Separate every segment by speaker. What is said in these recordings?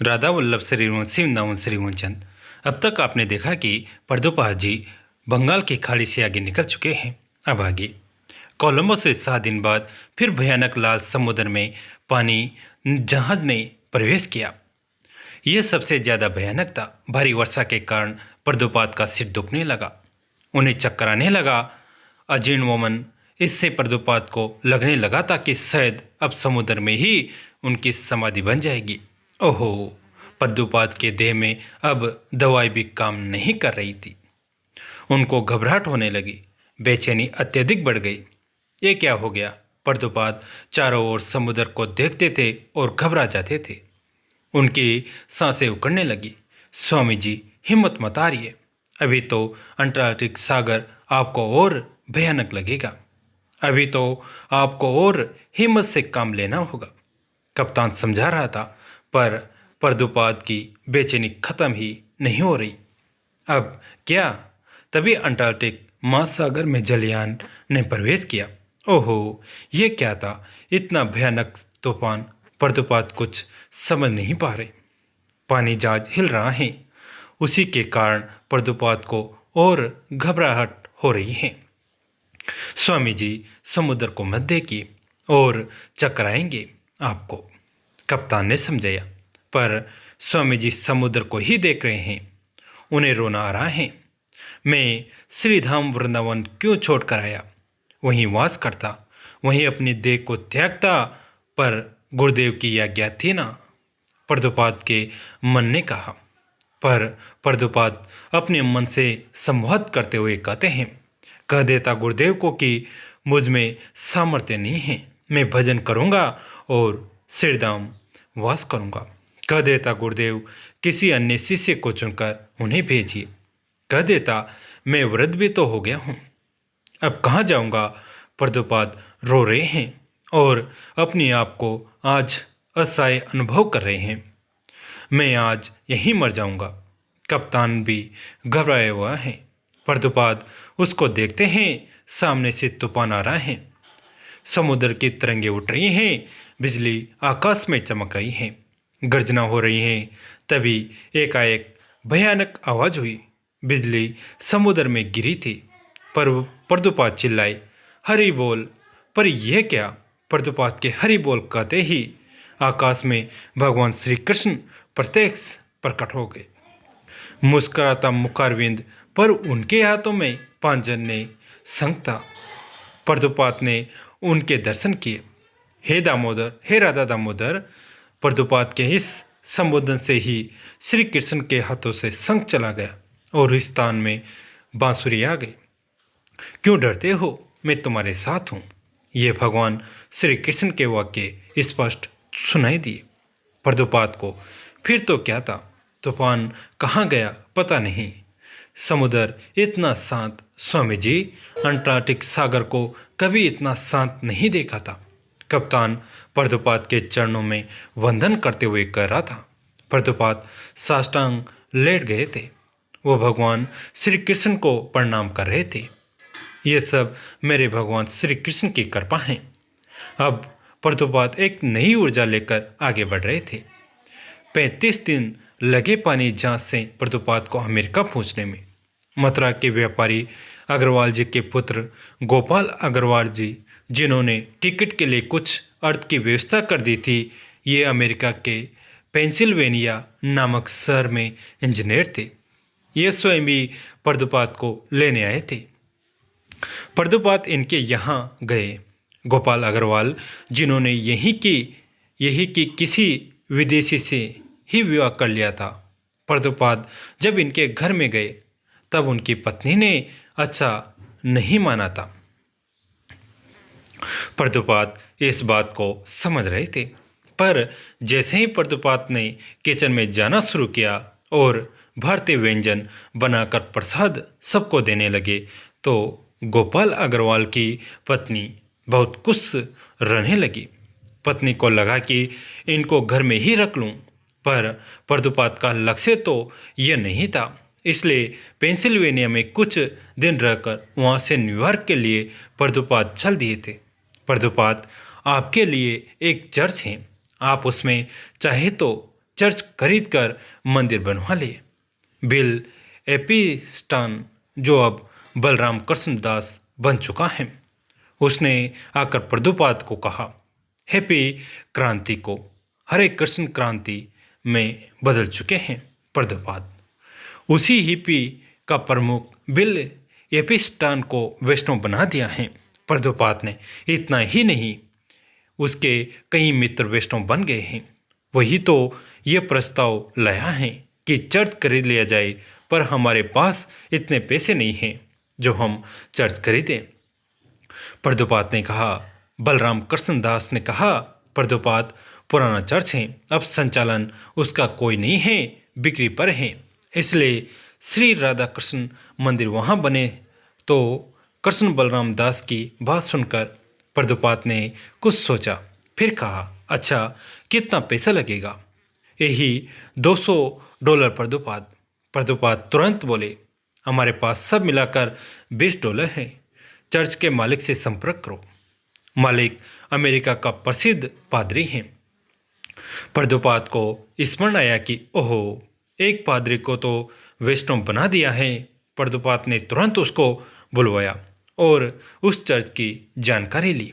Speaker 1: राधा वल्लभ श्रीवंशी वृंदावन श्रीवंचन। अब तक आपने देखा कि प्रद्योपाध जी बंगाल की खाड़ी से आगे निकल चुके हैं। अब आगे कोलंबो से 7 दिन बाद फिर भयानक लाल समुद्र में पानी जहाज ने प्रवेश किया। यह सबसे ज्यादा भयानक था। भारी वर्षा के कारण प्रद्योपाध का सिर दुखने लगा, उन्हें चक्कर आने लगा। अजीर्ण वमन इससे प्रद्योपाध को लगने लगा था कि शायद अब समुद्र में ही उनकी समाधि बन जाएगी। ओहो, प्रद्योपाध के देह में अब दवाई भी काम नहीं कर रही थी। उनको घबराहट होने लगी, बेचैनी अत्यधिक बढ़ गई। ये क्या हो गया? प्रद्योपाध चारों ओर समुद्र को देखते थे और घबरा जाते थे। उनकी सांसें उखड़ने लगी। स्वामी जी, हिम्मत मत हारिए, अभी तो अंटार्कटिक सागर आपको और भयानक लगेगा। अभी तो आपको और हिम्मत से काम लेना होगा, कप्तान समझा रहा था। पर प्रद्योपाध की बेचैनी खत्म ही नहीं हो रही। अब क्या? तभी अंटार्कटिक महासागर में जलयान ने प्रवेश किया। ओहो, ये क्या था? इतना भयानक तूफान! प्रद्योपाध कुछ समझ नहीं पा रहे। पानी जहाज हिल रहा है, उसी के कारण प्रद्योपाध को और घबराहट हो रही है। स्वामी जी, समुद्र को मत देखिए और चक्कर आएंगे आपको, कप्तान ने समझाया। पर स्वामी जी समुद्र को ही देख रहे हैं, उन्हें रोना आ रहा है। मैं श्रीधाम वृंदावन क्यों छोड़कर आया? वहीं वास करता, वहीं अपनी देह को त्यागता। पर गुरुदेव की आज्ञा थी ना, प्रद्योपाध के मन ने कहा। पर प्रद्योपाध अपने मन से संवाद करते हुए कहते हैं, कह देता गुरुदेव को कि मुझ में सामर्थ्य नहीं है, मैं भजन करूंगा और श्रीधाम वास करूंगा। कह देता गुरुदेव किसी अन्य शिष्य को चुनकर उन्हें भेजिए। कह देता मैं वृद्ध भी तो हो गया हूं, अब कहाँ जाऊंगा? प्रद्योपाध रो रहे हैं और अपने आप को आज असहाय अनुभव कर रहे हैं। मैं आज यहीं मर जाऊंगा। कप्तान भी घबराया हुआ है। प्रद्योपाध उसको देखते हैं, सामने से तूफान आ रहा है, समुद्र की तरंगे उठ रही हैं, बिजली आकाश में चमक रही है, गर्जना हो रही है। तभी एकाएक भयानक आवाज हुई। बिजली समुद्र में गिरी थी। पर प्रद्योपाध चिल्लाए, हरि बोल! पर यह क्या? प्रद्योपाध के हरि बोल कहते ही आकाश में भगवान श्री कृष्ण प्रत्यक्ष प्रकट हो गए। मुस्कुराता मुखारविंद पर उनके हाथों में पांजन्य शंख था। प्रद्योपाध ने उनके दर्शन किए। हे दामोदर, हे राधा दामोदर! प्रद्योपाध के इस संबोधन से ही श्री कृष्ण के हाथों से शंख चला गया और इस स्थान में बांसुरी आ गई। क्यों डरते हो? मैं तुम्हारे साथ हूं। ये भगवान श्री कृष्ण के वाक्य स्पष्ट सुनाई दिए प्रद्योपाध को। फिर तो क्या था? तूफान कहाँ गया पता नहीं, समुद्र इतना शांत। स्वामी जी, अंटार्कटिक सागर को कभी इतना शांत नहीं देखा था। कप्तान प्रद्योपाध के चरणों में वंदन करते हुए कह रहा था। प्रद्योपाध साष्टांग लेट गए थे, वो भगवान श्री कृष्ण को प्रणाम कर रहे थे। ये सब मेरे भगवान श्री कृष्ण की कृपा है। अब प्रद्योपाध एक नई ऊर्जा लेकर आगे बढ़ रहे थे। 35 दिन लगे पानी जहाज से प्रद्योपाध को अमेरिका पहुंचने में। मथुरा के व्यापारी अग्रवाल जी के पुत्र गोपाल अग्रवाल जी, जिन्होंने टिकट के लिए कुछ अर्थ की व्यवस्था कर दी थी, ये अमेरिका के पेंसिल्वेनिया नामक शहर में इंजीनियर थे। ये स्वयं ही प्रद्योपाध को लेने आए थे। प्रद्योपाध इनके यहाँ गए। गोपाल अग्रवाल, जिन्होंने यही की किसी विदेशी से ही विवाह कर लिया था। प्रद्योपाध जब इनके घर में गए तब उनकी पत्नी ने अच्छा नहीं माना था। प्रद्योपाध इस बात को समझ रहे थे, पर जैसे ही प्रद्योपाध ने किचन में जाना शुरू किया और भारतीय व्यंजन बनाकर प्रसाद सबको देने लगे, तो गोपाल अग्रवाल की पत्नी बहुत खुश रहने लगी। पत्नी को लगा कि इनको घर में ही रख लूं, पर प्रद्योपाध का लक्ष्य तो यह नहीं था। इसलिए पेंसिल्वेनिया में कुछ दिन रहकर वहां से न्यूयॉर्क के लिए प्रद्योपाध चल दिए थे। प्रद्योपाध, आपके लिए एक चर्च है, आप उसमें चाहे तो चर्च खरीदकर मंदिर बनवा लिए। बिल एपिस्टान, जो अब बलराम कृष्णदास बन चुका है, उसने आकर प्रभुपाद को कहा, हैप्पी क्रांति को हरे कृष्ण क्रांति में बदल चुके हैं प्रभुपाद। उसी हिप्पी का प्रमुख बिल एपिस्टान को वैष्णव बना दिया है प्रभुपाद ने। इतना ही नहीं, उसके कई मित्र वैष्णव बन गए हैं। वही तो ये प्रस्ताव लाया है कि चर्च खरीद लिया जाए, पर हमारे पास इतने पैसे नहीं हैं जो हम चर्च खरीदें। प्रभुपाद ने कहा। बलराम कृष्णदास ने कहा, प्रभुपाद, पुराना चर्च है, अब संचालन उसका कोई नहीं है, बिक्री पर है, इसलिए श्री राधा कृष्ण मंदिर वहाँ बने। तो कृष्ण बलराम दास की बात सुनकर प्रभुपाद ने कुछ सोचा, फिर कहा, अच्छा कितना पैसा लगेगा? यही $200 प्रभुपाद। प्रभुपाद तुरंत बोले, हमारे पास सब मिलाकर $20 है। चर्च के मालिक से संपर्क करो। मालिक अमेरिका का प्रसिद्ध पादरी हैं। प्रभुपाद को स्मरण आया कि ओहो, एक पादरी को तो वैष्णव बना दिया है। प्रभुपाद ने तुरंत उसको बुलवाया और उस चर्च की जानकारी ली।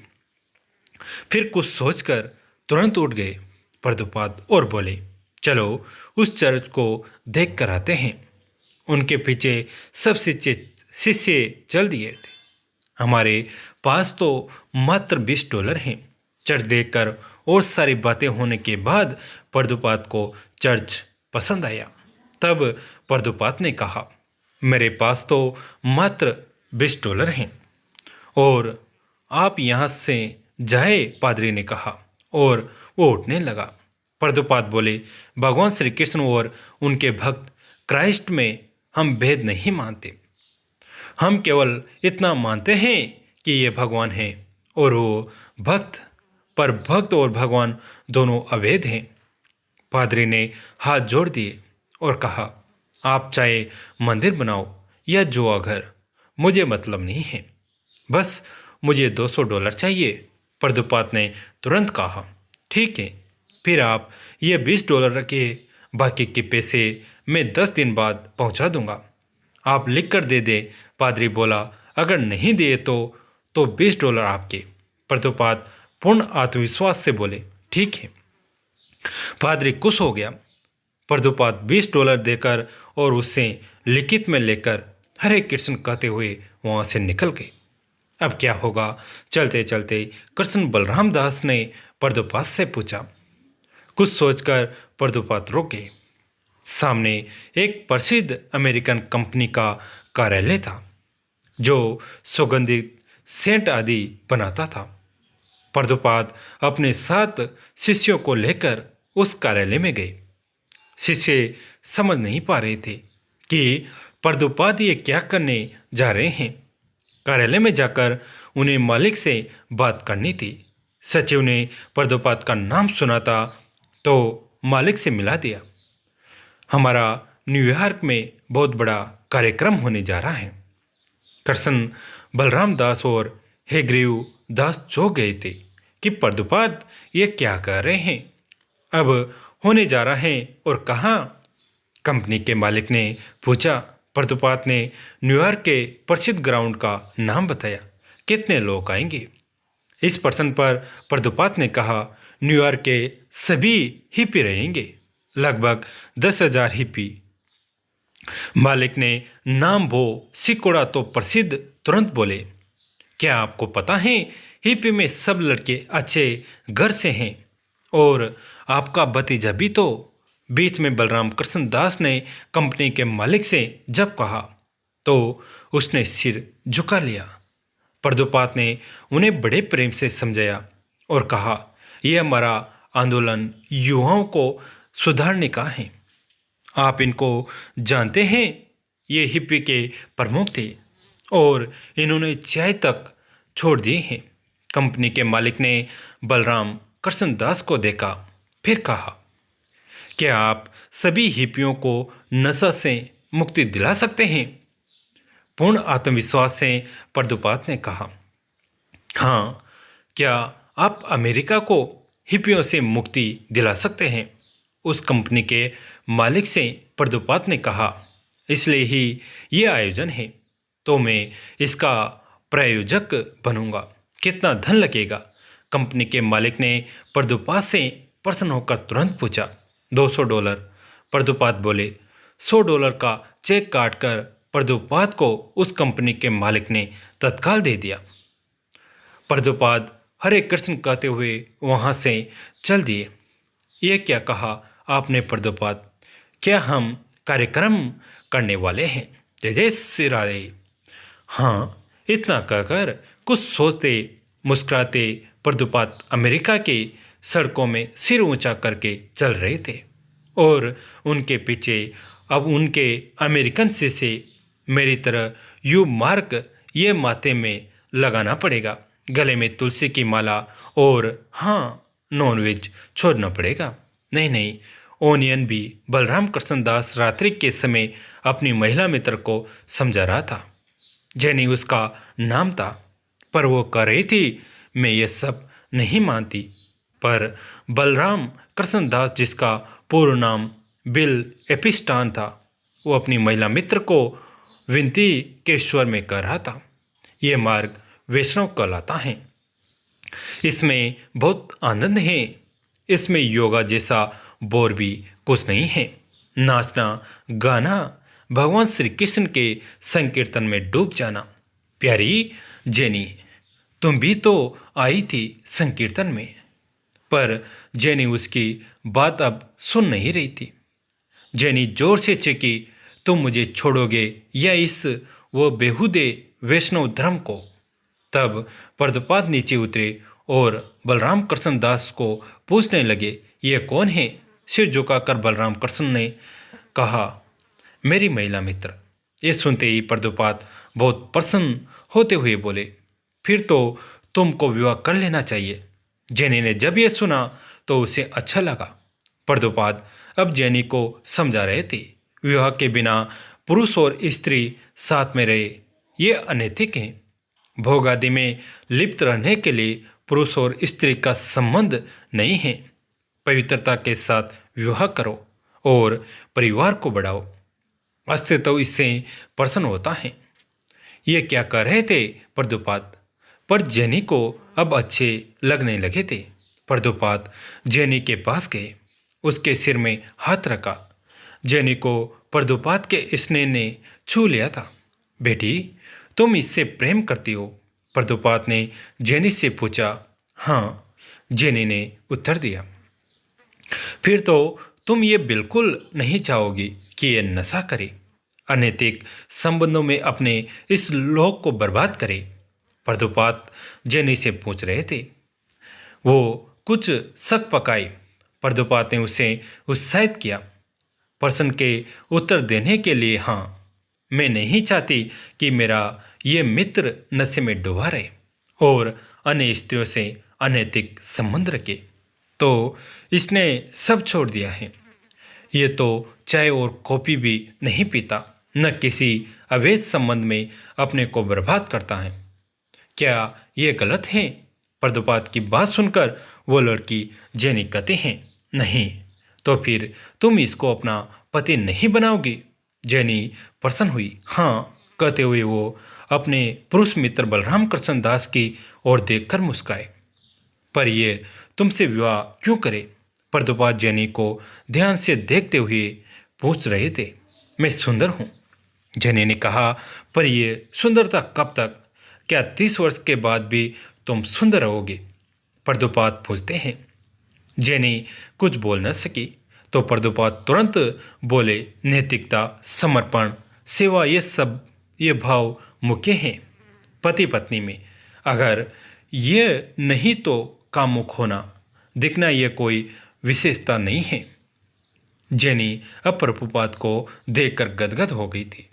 Speaker 1: फिर कुछ सोचकर तुरंत उठ गए प्रभुपाद और बोले, चलो उस चर्च को देख कर आते हैं। उनके पीछे सब शिष्य चल दिए थे। हमारे पास तो मात्र $20 हैं। चर्च देखकर और सारी बातें होने के बाद प्रभुपाद को चर्च पसंद आया। तब प्रभुपाद ने कहा, मेरे पास तो मात्र $20 हैं और आप यहाँ से जाए, पादरी ने कहा, और वो उठने लगा। प्रभुपाद बोले, भगवान श्री कृष्ण और उनके भक्त क्राइस्ट में हम भेद नहीं मानते। हम केवल इतना मानते हैं कि ये भगवान है और वो भक्त, पर भक्त और भगवान दोनों अभेद हैं। पादरी ने हाथ जोड़ दिए और कहा, आप चाहे मंदिर बनाओ या जुआ घर, मुझे मतलब नहीं है, बस मुझे $200 चाहिए। प्रभुपाद ने तुरंत कहा, ठीक है, फिर आप ये $20 के बाकी के पैसे मैं 10 दिन बाद पहुंचा दूंगा। आप लिख कर दे दे। पादरी बोला, अगर नहीं दिए तो $20 आपके। प्रभुपाद पूर्ण आत्मविश्वास से बोले, ठीक है। पादरी खुश हो गया। प्रभुपाद $20 देकर और उससे लिखित में लेकर हरे कृष्ण कहते हुए वहां से निकल गए। अब क्या होगा? चलते चलते कृष्ण बलराम दास ने प्रभुपाद से पूछा। कुछ सोचकर प्रभुपाद रुक गए। सामने एक प्रसिद्ध अमेरिकन कंपनी का कार्यालय था जो सुगंधित सेंट आदि बनाता था। प्रभुपाद अपने 7 शिष्यों को लेकर उस कार्यालय में गए। शिष्य समझ नहीं पा रहे थे कि प्रभुपाद ये क्या करने जा रहे हैं। कार्यालय में जाकर उन्हें मालिक से बात करनी थी। सचिव ने प्रभुपाद का नाम सुना था तो मालिक से मिला दिया। हमारा न्यूयॉर्क में बहुत बड़ा कार्यक्रम होने जा रहा है। कृष्ण बलराम दास और हेग्रीव दास चौंक गए थे कि प्रभुपाद ये क्या कर रहे हैं, अब होने जा रहा है और कहाँ? कंपनी के मालिक ने पूछा। प्रभुपाद ने न्यूयॉर्क के प्रसिद्ध ग्राउंड का नाम बताया। कितने लोग आएंगे? इस प्रश्न पर प्रभुपाद ने कहा, न्यूयॉर्क के सभी हिप्पी रहेंगे, लगभग 10,000 हिप्पी। मालिक ने नाम भो सिकोड़ा तो प्रसिद्ध तुरंत बोले, क्या आपको पता है हिप्पी में सब लड़के अच्छे घर से हैं और आपका भतीजा भी तो? बीच में बलराम कृष्ण दास ने कंपनी के मालिक से जब कहा तो उसने सिर झुका लिया। प्रभुपाद ने उन्हें बड़े प्रेम से समझाया और कहा, यह हमारा आंदोलन युवाओं को सुधारने का है। आप इनको जानते हैं? ये हिप्पी के प्रमुख थे और इन्होंने चाय तक छोड़ दिए हैं। कंपनी के मालिक ने बलराम कृष्ण दास को देखा, फिर कहा, क्या आप सभी हिप्पियों को नशा से मुक्ति दिला सकते हैं? पूर्ण आत्मविश्वास से प्रभुपाद ने कहा, हाँ। क्या आप अमेरिका को हिप्पियों से मुक्ति दिला सकते हैं? उस कंपनी के मालिक से प्रदोपात ने कहा, इसलिए ही ये आयोजन है, तो मैं इसका प्रायोजक बनूंगा। कितना धन लगेगा? कंपनी के मालिक ने प्रदोपात से प्रसन्न होकर तुरंत पूछा। $200। प्रदोपात बोले। $100 का चेक काटकर प्रदोपात को उस कंपनी के मालिक ने तत्काल दे दिया। प्रदोपात हरे कृष्ण कहते हुए वहां से चल दिए। ये क्या कहा आपने प्रदोपात? क्या हम कार्यक्रम करने वाले हैं? जय जय श्री राधे। हाँ, इतना कहकर कुछ सोचते मुस्कुराते प्रदोपात अमेरिका की सड़कों में सिर ऊंचा करके चल रहे थे और उनके पीछे अब उनके अमेरिकन से मेरी तरह यू मार्क ये माथे में लगाना पड़ेगा, गले में तुलसी की माला, और हाँ, नॉनवेज छोड़ना पड़ेगा। नहीं नहीं, ओनियन भी। बलराम कृष्णदास रात्रि के समय अपनी महिला मित्र को समझा रहा था। जेनी उसका नाम था, पर वो कह रही थी, मैं ये सब नहीं मानती। पर बलराम कृष्णदास, जिसका पूर्ण नाम बिल एपिस्टान था, वो अपनी महिला मित्र को विनती के स्वर में कह रहा था, ये मार्ग वैष्णव कहलाता है। इसमें बहुत आनंद है। इसमें योगा जैसा बोर भी कुछ नहीं है। नाचना, गाना, भगवान श्री कृष्ण के संकीर्तन में डूब जाना। प्यारी जेनी, तुम भी तो आई थी संकीर्तन में। पर जेनी उसकी बात अब सुन नहीं रही थी। जेनी जोर से चीखी, तुम मुझे छोड़ोगे या इस वो बेहुदे वैष्णव धर्म को? तब प्रदोपात नीचे उतरे और बलराम कृष्णदास को पूछने लगे, ये कौन है? सिर झुकाकर बलराम कृष्ण ने कहा, मेरी महिला मित्र। ये सुनते ही प्रदोपात बहुत प्रसन्न होते हुए बोले, फिर तो तुमको विवाह कर लेना चाहिए। जेनी ने जब ये सुना तो उसे अच्छा लगा। प्रदोपात अब जेनी को समझा रहे थे, विवाह के बिना पुरुष और स्त्री साथ में रहे ये अनैतिक है। भोग आदि में लिप्त रहने के लिए पुरुष और स्त्री का संबंध नहीं है। पवित्रता के साथ विवाह करो और परिवार को बढ़ाओ। अस्तित्व तो इससे प्रसन्न होता है। ये क्या कह रहे थे प्रदोपात? पर जेनी को अब अच्छे लगने लगे थे। प्रदोपात जेनी के पास गए, उसके सिर में हाथ रखा। जेनी को प्रदोपात के स्नेह ने छू लिया था। बेटी, तुम इससे प्रेम करती हो? प्रदोपात ने जेनी से पूछा। हाँ, जेनी ने उत्तर दिया। फिर तो तुम ये बिल्कुल नहीं चाहोगी कि ये नशा करे, अनैतिक संबंधों में अपने इस लोक को बर्बाद करे? प्रदोपात जेनी से पूछ रहे थे। वो कुछ शक पकाई। प्रदोपात ने उसे उत्साहित किया। प्रश्न के उत्तर देने के लिए, हाँ, मैं नहीं चाहती कि मेरा ये मित्र नशे में डूबा रहे और अन्य स्त्रियों से अनैतिक संबंध रखे। तो इसने सब छोड़ दिया है। ये तो चाय और कॉफी भी नहीं पीता, न किसी अवैध संबंध में अपने को बर्बाद करता है। क्या ये गलत है? प्रदोपात की बात सुनकर वो लड़की जेनी कहती हैं, नहीं, तो फिर तुम इसको अपना पति नहीं बनाओगी? जेनी प्रसन्न हुई। हाँ कहते हुए वो अपने पुरुष मित्र बलराम कृष्णदास की ओर देखकर मुस्कुराए। पर ये तुमसे विवाह क्यों करे? प्रदोपात जेनी को ध्यान से देखते हुए पूछ रहे थे। मैं सुंदर हूँ, जेनी ने कहा। पर ये सुंदरता कब तक? क्या 30 वर्ष के बाद भी तुम सुंदर रहोगे? प्रदोपात पूछते हैं। जेनी कुछ बोल न सकी तो प्रदोपात तुरंत बोले, नैतिकता, समर्पण, सेवा, ये भाव मुख्य हैं पति पत्नी में। अगर ये नहीं तो कामुक होना, दिखना, ये कोई विशेषता नहीं है। जेनी अब प्रभुपाद को देखकर गदगद हो गई थी।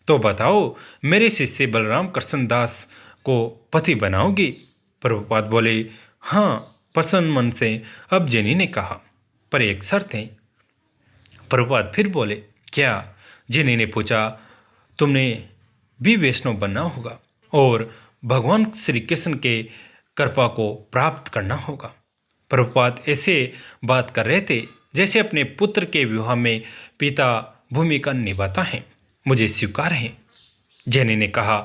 Speaker 1: तो बताओ, मेरे शिष्य बलराम कृष्णदास को पति बनाओगी? प्रभुपाद बोले। हाँ, प्रसन्न मन से अब जेनी ने कहा, पर एक शर्त है। प्रभुपाद फिर बोले, क्या? जेनी ने पूछा। तुमने भी वैष्णव बनना होगा और भगवान श्री कृष्ण के कृपा को प्राप्त करना होगा। प्रभुपाद ऐसे बात कर रहे थे जैसे अपने पुत्र के विवाह में पिता भूमिका निभाता है। मुझे स्वीकार है। जेनी ने कहा,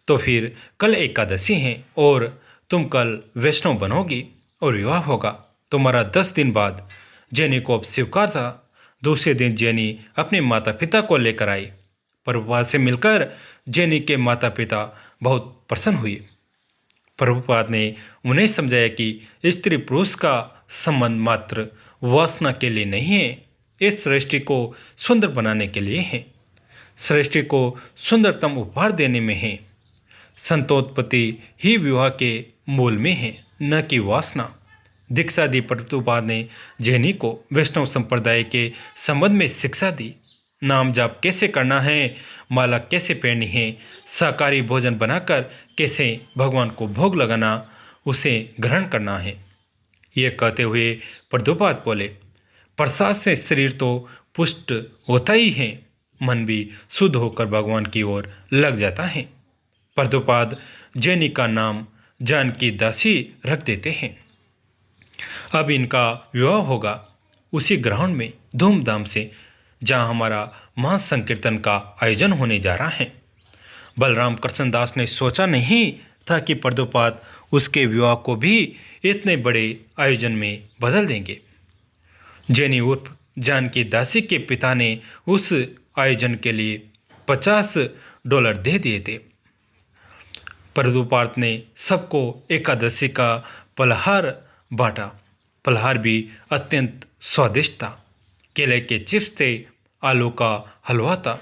Speaker 1: तो फिर कल एकादशी है और तुम कल वैष्णव बनोगी और विवाह होगा तुम्हारा 10 दिन बाद। जेनी को अब स्वीकार था। दूसरे दिन जेनी अपने माता पिता को लेकर आई। प्रभुपाद से मिलकर जेनी के माता पिता बहुत प्रसन्न हुए। प्रभुपाद ने उन्हें समझाया कि स्त्री पुरुष का संबंध मात्र वासना के लिए नहीं है, इस सृष्टि को सुंदर बनाने के लिए है, सृष्टि को सुंदरतम उपहार देने में है। संतोत्पत्ति ही विवाह के मूल में है, न कि वासना। दीक्षा दी प्रभुपाद ने जेनी को वैष्णव संप्रदाय के संबंध में शिक्षा दी। नाम जाप कैसे करना है, माला कैसे पहननी है, शाकाहारी भोजन बनाकर कैसे भगवान को भोग लगाना, उसे ग्रहण करना है। ये कहते हुए प्रभुपाद बोले, प्रसाद से शरीर तो पुष्ट होता ही है, मन भी शुद्ध होकर भगवान की ओर लग जाता है। प्रभुपाद जेनी का नाम जानकी दासी रख देते हैं। अब इनका विवाह होगा उसी ग्राउंड में धूमधाम से जहां हमारा महासंकीर्तन का आयोजन होने जा रहा है। बलराम कृष्णदास ने सोचा नहीं था कि प्रभुपाद उसके विवाह को भी इतने बड़े आयोजन में बदल देंगे। जेनी उर्फ जानकी दासी के पिता ने उस आयोजन के लिए $50 दे दिए थे। प्रभुपाद ने सबको एकादशी का पलहार बांटा। पलहार भी अत्यंत स्वादिष्ट था। केले के चिप्स थे, आलू का हलवा था,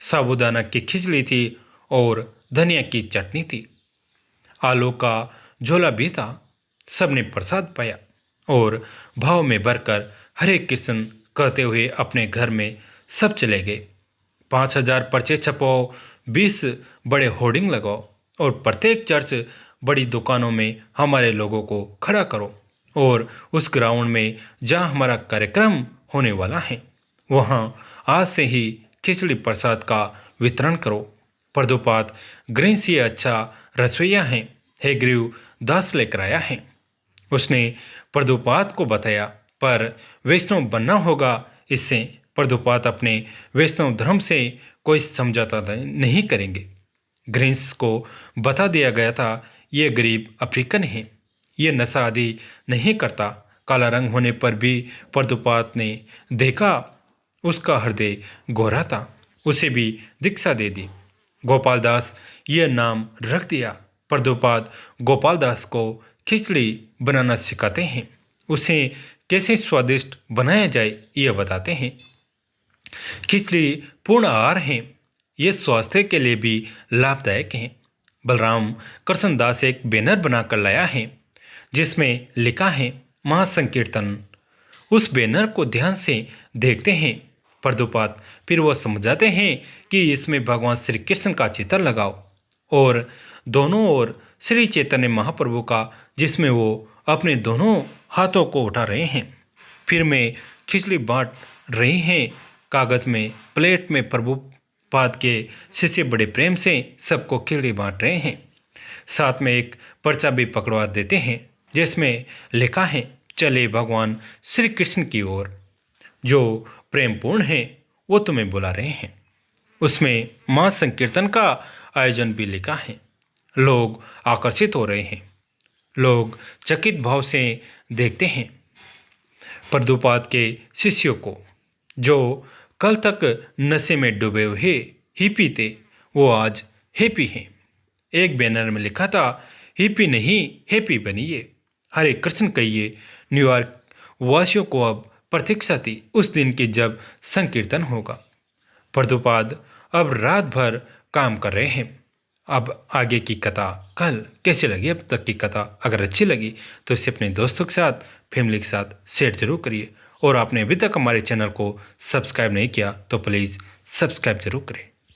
Speaker 1: साबूदाना की खिचड़ी थी और धनिया की चटनी थी। आलू का झोला भी था। सबने प्रसाद पाया और भाव में भरकर हरे कृष्ण कहते हुए अपने घर में सब चले गए। 5000 पर्चे छपाओ, 20 बड़े होर्डिंग लगाओ और प्रत्येक चर्च बड़ी दुकानों में हमारे लोगों को खड़ा करो और उस ग्राउंड में जहां हमारा कार्यक्रम होने वाला है वहां आज से ही खिचड़ी प्रसाद का वितरण करो। प्रभुपाद गृह से अच्छा रसोईया है, हेग्रीव दास लेकर आया है। उसने प्रभुपाद को बताया, पर वैष्णव बनना होगा। इससे प्रभुपाद अपने वैष्णव धर्म से कोई समझौता नहीं करेंगे। ग्रीन्स को बता दिया गया था, ये गरीब अफ्रीकन है, ये नशा आदि नहीं करता। काला रंग होने पर भी प्रभुपाद ने देखा उसका हृदय गोरा था। उसे भी दीक्षा दे दी। गोपाल दास यह नाम रख दिया। प्रभुपाद गोपाल दास को खिचड़ी बनाना सिखाते हैं। उसे कैसे स्वादिष्ट बनाया जाए यह बताते हैं। खिचड़ी पूर्ण आहार है, ये स्वास्थ्य के लिए भी लाभदायक है। बलराम कृष्णदास एक बैनर बनाकर लाया है जिसमें लिखा है महासंकीर्तन। उस बैनर को ध्यान से देखते हैं प्रभुपाद, फिर वह समझाते हैं कि इसमें भगवान श्री कृष्ण का चित्र लगाओ और दोनों ओर श्री चैतन्य महाप्रभु का, जिसमें वो अपने दोनों हाथों को उठा रहे हैं। फिर में खिचड़ी बांट रही हैं। कागज में प्लेट में प्रभुपाद के शिष्य बड़े प्रेम से सबको खिचड़ी बांट रहे हैं। साथ में एक पर्चा भी पकड़वा देते हैं जिसमें लिखा है, चले भगवान श्री कृष्ण की ओर, जो प्रेम पूर्ण है वो तुम्हें बुला रहे हैं। उसमें मां संकीर्तन का आयोजन भी लिखा है। लोग आकर्षित हो रहे हैं। लोग चकित भाव से देखते हैं प्रभुपाद के शिष्यों को, जो कल तक नशे में डूबे हुए हिपी थे, वो आज हैप्पी हैं। एक बैनर में लिखा था, हिपी नहीं हैप्पी बनिए, हरे कृष्ण कहिए। न्यूयॉर्क वासियों को अब प्रतीक्षा थी उस दिन की जब संकीर्तन होगा। प्रभुपाद अब रात भर काम कर रहे हैं। अब आगे की कथा कल कैसे लगी, अब तक की कथा अगर अच्छी लगी तो इसे अपने दोस्तों के साथ, फैमिली के साथ शेयर जरूर करिए। और आपने अभी तक हमारे चैनल को सब्सक्राइब नहीं किया तो प्लीज़ सब्सक्राइब जरूर करें।